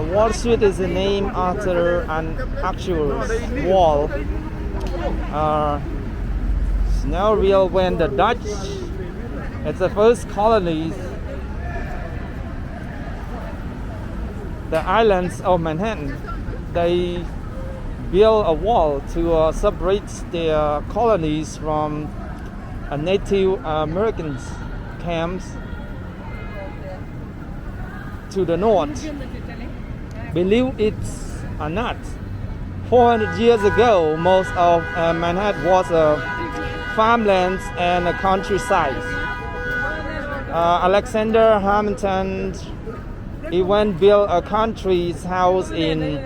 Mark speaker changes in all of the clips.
Speaker 1: Wall Street is named after an actual wall. It's now real when the Dutch, it's the first colonies, the islands of Manhattan, they built a wall to separate their colonies from Native Americans camps to the north. Believe it or not, 400 years ago, most of Manhattan was farmlands and a countryside. Alexander Hamilton even built a country's house in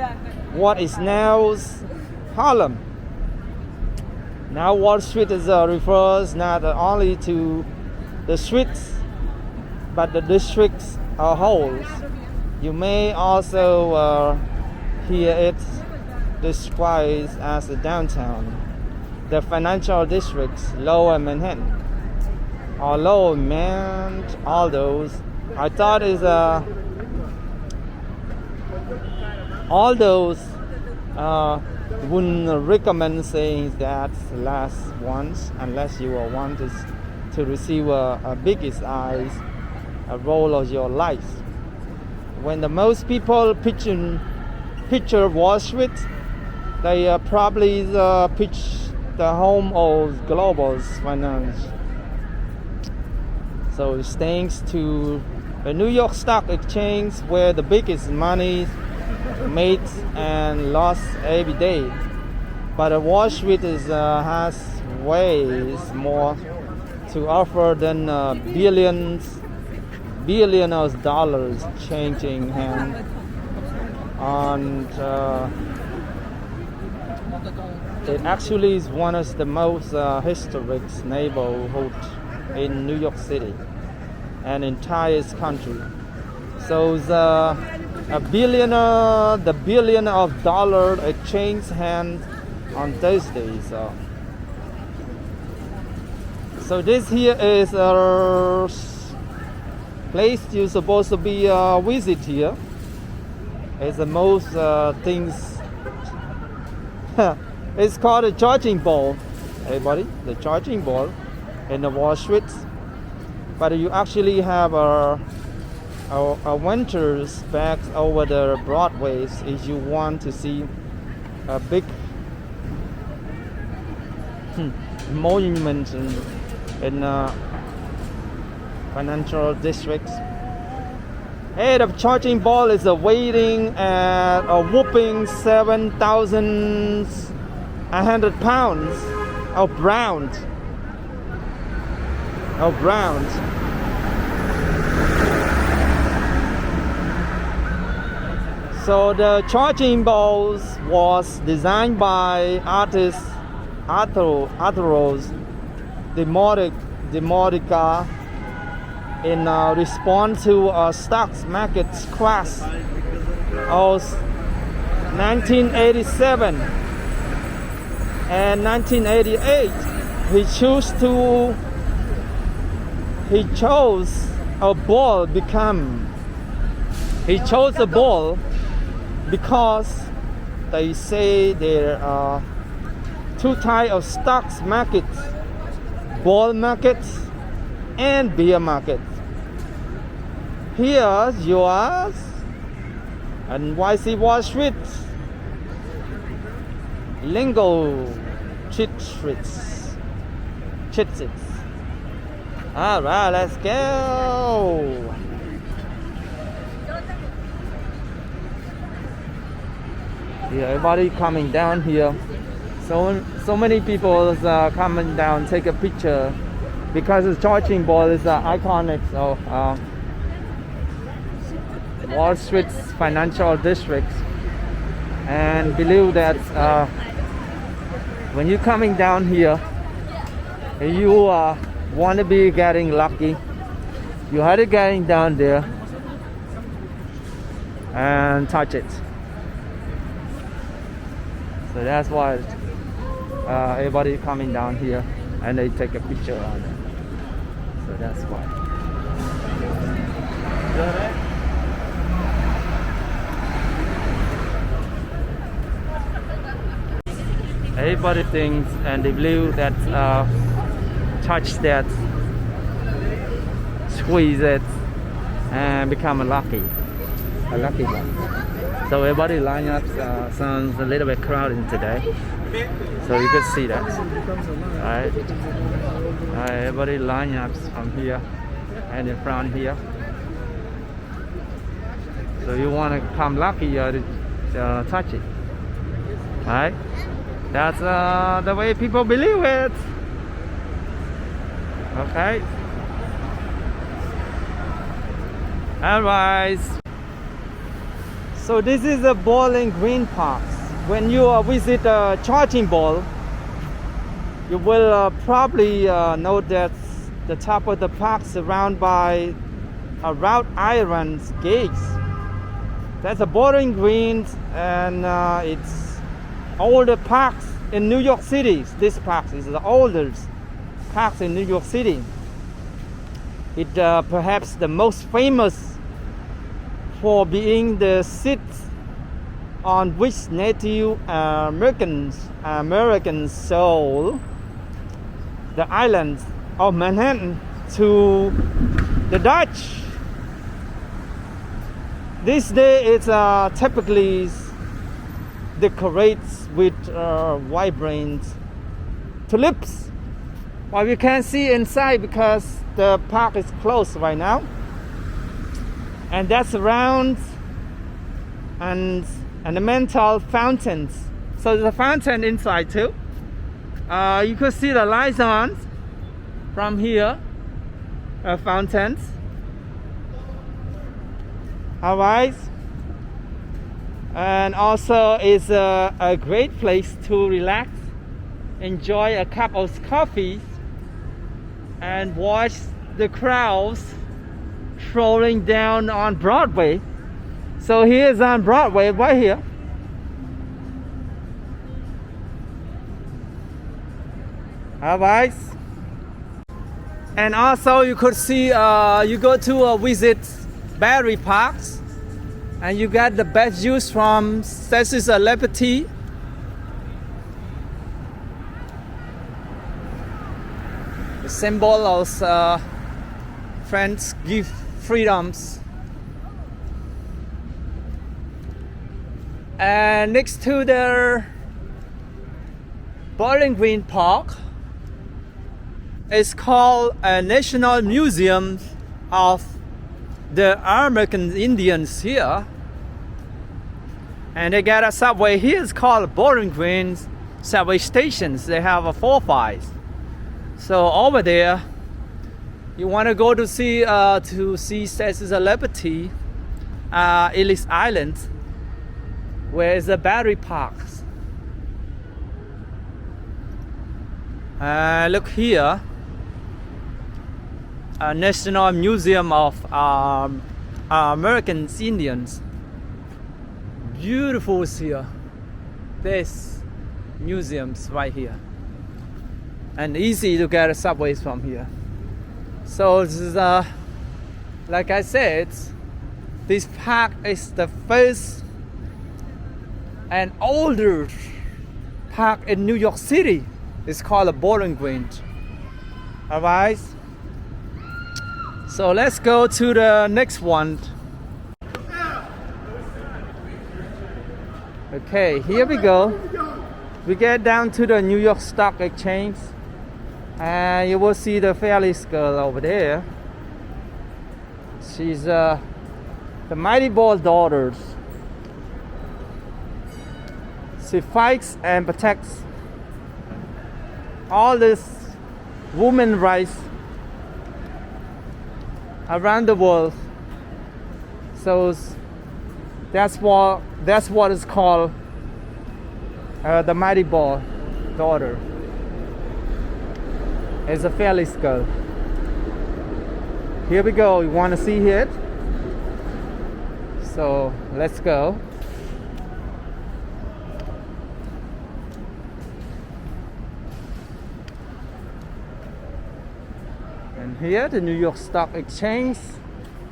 Speaker 1: what is now Harlem. Now Wall Street refers not only to the streets, but the districts as whole. You may also hear it described as the downtown, the financial districts, Lower Manhattan, or Lower Manhattan. All those, I thought is all those wouldn't recommend saying that last ones unless you want to receive a biggest eyes a role of your life. When the most people picture Wall Street, they probably pitch the home of global finance. So it's thanks to the New York Stock Exchange, where the biggest money made and lost every day. But Wall Street has ways more to offer than billions of dollars changing hands. And it actually is one of the most historic neighborhoods in New York City and entire country. So the billion of dollar exchange hands on Thursday. So this here is a place you're supposed to be visit here. It's the most things. It's called a charging ball. Everybody, the charging ball in the Wall Street. But you actually have a winter's back over the Broadways if you want to see a big monument in financial districts. Hey, the charging ball is waiting at a whooping 7,100 pounds of ground. So the charging balls was designed by artist Arturos de Modica in response to a stock market crash of 1987 and 1988. He chose a ball because they say there are two types of stocks markets: ball markets and bear markets. Here's yours and YC Wall Street lingo cheats. All right, let's go. Yeah, everybody coming down here. So many people coming down, take a picture because the charging ball is iconic of Wall Street's financial districts, and believe that when you're coming down here, you want to be getting lucky. You have to getting down there and touch it. So that's why everybody coming down here and they take a picture on it. So that's why. Everybody thinks and they believe that touch that, squeeze it, and become a lucky one. So everybody line up. Sounds a little bit crowded today, so you could see that. Alright, everybody line up from here and in front here. So you want to become lucky, touch it. Alright, that's the way people believe it. Okay. Alright. So this is the Bowling Green Park. When you visit Charging Ball, you will probably note that the top of the park surrounded by wrought iron gates. That's a Bowling Green, and it's older parks in New York City. This park is the oldest parks in New York City. It perhaps the most famous for being the seat on which Native Americans sold the island of Manhattan to the Dutch. This day it's typically decorated with vibrant tulips. Well, we can't see inside because the park is closed right now. And that's around and the mental fountains. So there's a fountain inside too. You could see the lights on from here. Fountains. Alright. And also it's a great place to relax, enjoy a cup of coffee, and watch the crowds rolling down on Broadway. So here's on Broadway right here. Alright. And also you could see you go to visit Battery Parks, and you get the best views from Statue of Liberty. The symbol of French give freedoms. And next to the Bowling Green Park is called a National Museum of the American Indians here. And they got a subway here. It's called Bowling Green subway stations. They have a 4-5. So over there, you want to go to see Statue of Liberty, Ellis Island, where is the Battery Parks. Look here, a National Museum of American Indians. Beautiful here. This museum's right here, and easy to get subways from here. So this is like I said, this park is the first and older park in New York City. It's called a Bowling Green. Alright. So let's go to the next one. Okay, here we go. We get down to the New York Stock Exchange, and you will see the Phyllis girl over there. She's the Mighty Ball daughters. She fights and protects all this women's rights around the world. So that's what is called the Mighty Ball daughter. It's a Phyllis girl. Here we go. You want to see it? So let's go. And here, the New York Stock Exchange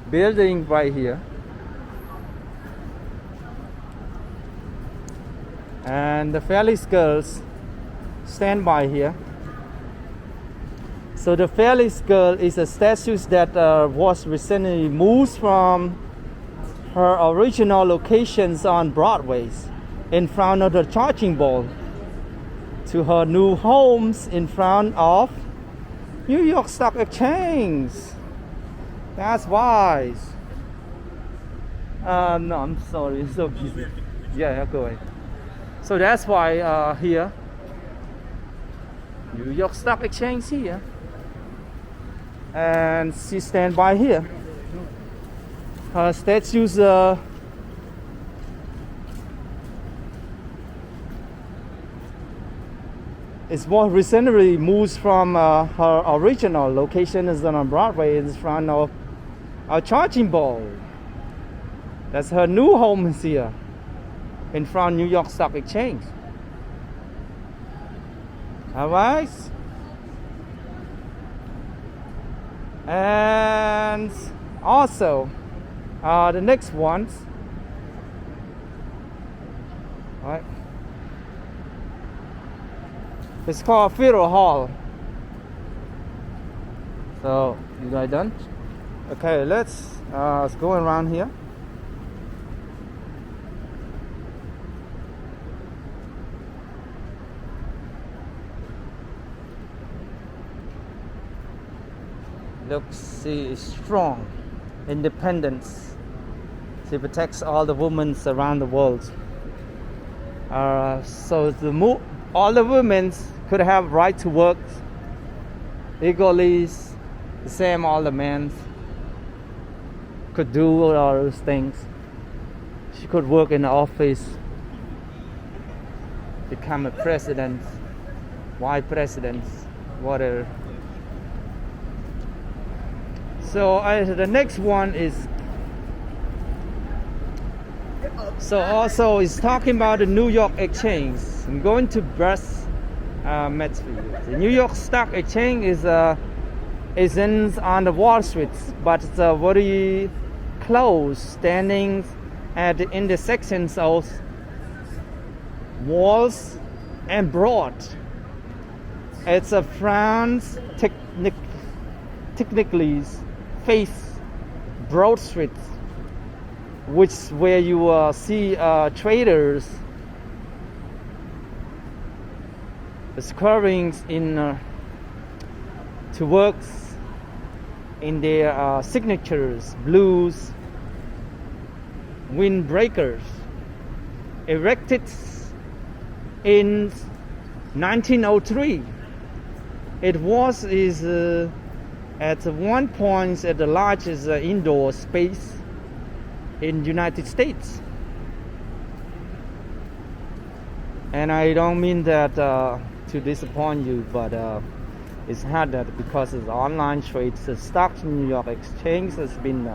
Speaker 1: building right here. And the Phyllis girls stand by here. So the Fearless Girl is a statue that was recently moved from her original locations on Broadway in front of the charging ball to her new homes in front of New York Stock Exchange. That's wise. No, I'm sorry, it's so busy. Yeah, go ahead. So that's why here, New York Stock Exchange here. And she stand by here. Her statues is more recently moved from her original location is on Broadway in front of a charging ball. That's her new home is here in front of New York Stock Exchange. Alright. And also the next one, right? It's called Federal Hall. So you guys done? Okay, let's go around here. Look, she is strong, independence. She protects all the women around the world. So all the women could have right to work equally, the same all the men could do all those things. She could work in the office, become a president, vice president, whatever. So the next one is, so also is talking about the New York Exchange. I'm going to brush Medfield. The New York Stock Exchange is on the Wall Street, but it's very close, standing at the intersections of Walls and Broad. It's a France technically face Broad Street, which where you see traders scurrying in to work in their signatures, blues, windbreakers, erected in 1903. It is at one point at the largest indoor space in United States. And I don't mean that to disappoint you, but it's hard that because it's online trade, the stock New York Exchange has been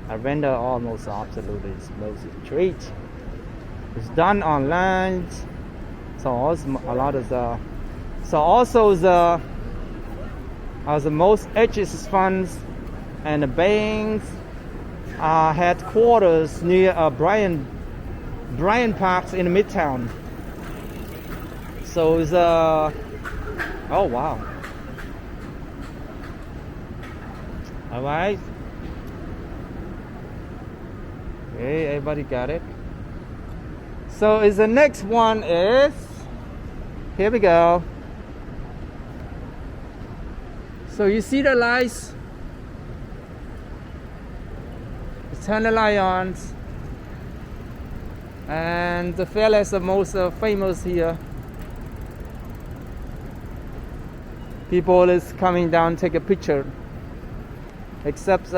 Speaker 1: rendered almost absolutely explosive trade. It's done online, so also a lot of the most hedges funds and the banks headquarters near Bryant Park in Midtown. So it's oh wow. All right. Okay, everybody got it. So is the next one is, here we go. So you see the lights? Turn the light on. And the Fearless the most famous here. People is coming down take a picture. Except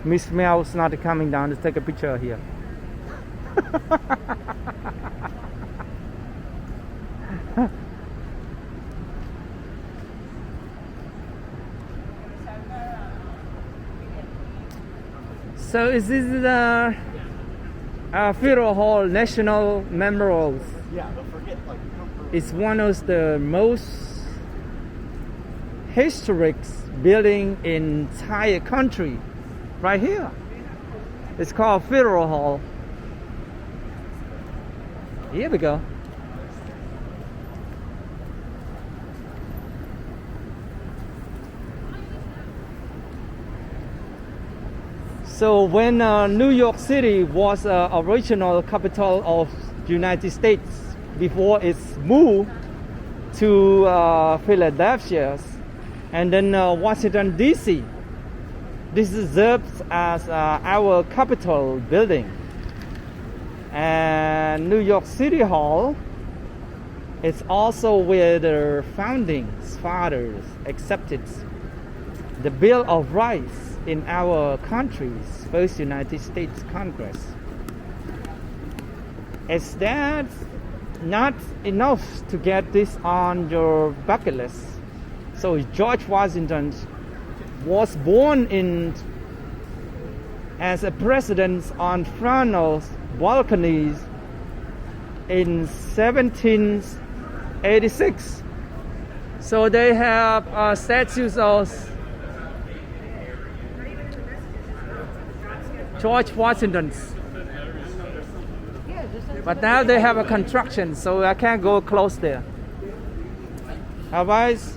Speaker 1: Miss Mel's not coming down to take a picture here. So is this the Federal Hall National Memorials?
Speaker 2: Yeah, don't forget, like,
Speaker 1: It's one of the most historic building in entire country, right here. It's called Federal Hall. Here we go. So when New York City was original capital of United States before its move to Philadelphia and then Washington DC, this serves as our capital building. And New York City Hall is also where the founding fathers accepted the Bill of Rights in our country's first United States Congress. Is that not enough to get this on your bucket list? So George Washington was born as a president on Fresno's balconies in 1786. So they have statues of George Washington. But now they have a construction, so I can't go close there. Otherwise,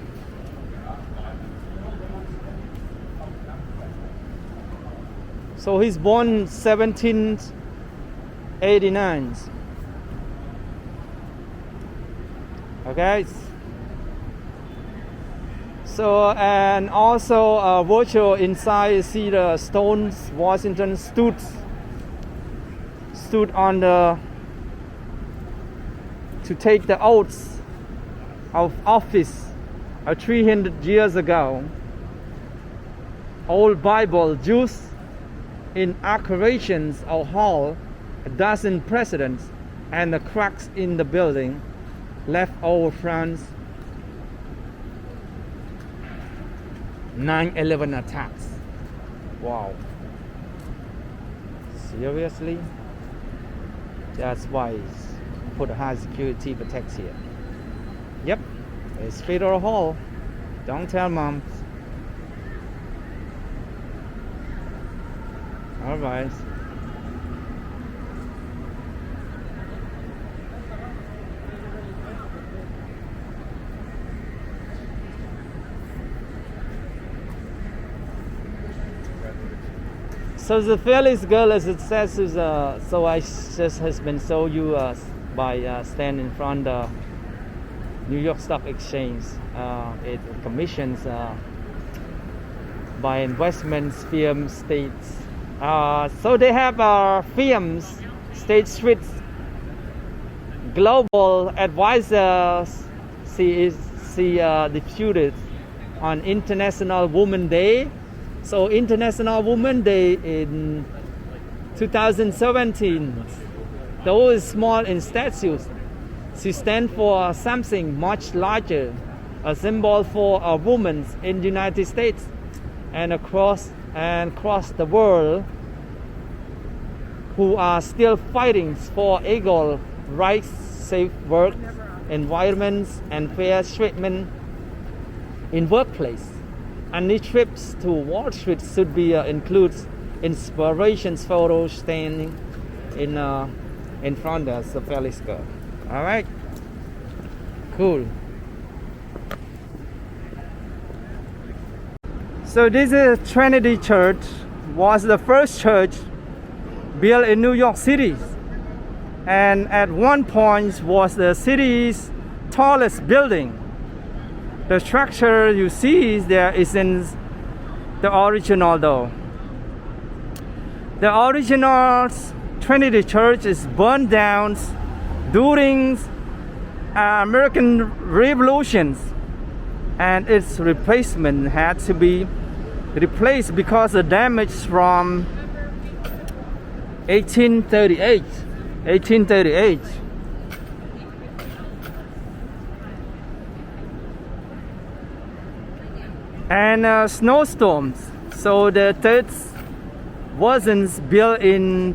Speaker 1: so he's born 1789. Okay. So and also virtual inside, see the stones Washington stood on to take the oaths of office 300 years ago. Old Bible used in accurations of hall, a dozen presidents, and the cracks in the building left over France 9/11 attacks. Wow. Seriously? That's why it's put high security protects here. Yep, it's Federal Hall. Don't tell mom. Alright. So the fearless girl, as it says, is so I just has been shown you by standing in front of New York Stock Exchange. It commissions by investment firm states. So they have firms, State Street Global Advisors. She debuted on International Women's Day. So International Women's Day in 2017. Those small in statues, she stands for something much larger, a symbol for a woman in the United States and across the world who are still fighting for equal rights, safe work environments, and fair treatment in workplace. Any trips to Wall Street should be includes inspirations photos standing in front of the Felix girl. All right, cool. So this is Trinity Church. Was the first church built in New York City, and at one point was the city's tallest building. The structure you see there isn't the original though. The original Trinity Church is burned down during American Revolutions, and its replacement had to be replaced because of damage from 1838. And snowstorms. So the third wasn't built in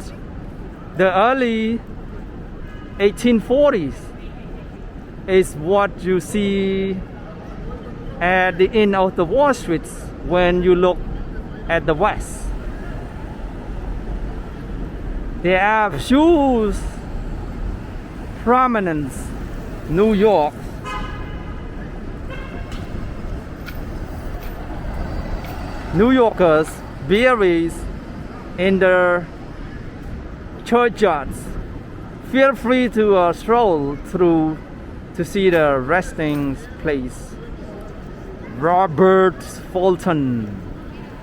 Speaker 1: the early 1840s. Is what you see at the end of the Wall Street when you look at the west. There are huge prominence New York. New Yorkers buries in the churchyards. Feel free to stroll through to see the resting place. Robert Fulton,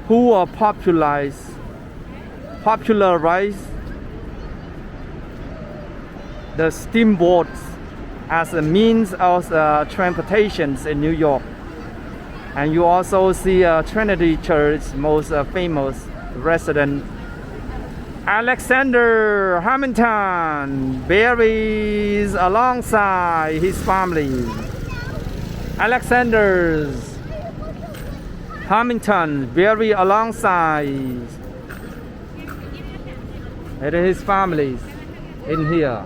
Speaker 1: who popularized the steamboat as a means of transportation in New York. And you also see Trinity Church, most famous resident. Alexander Hamilton buries alongside his family. Alexander Hamilton buried alongside his family in here.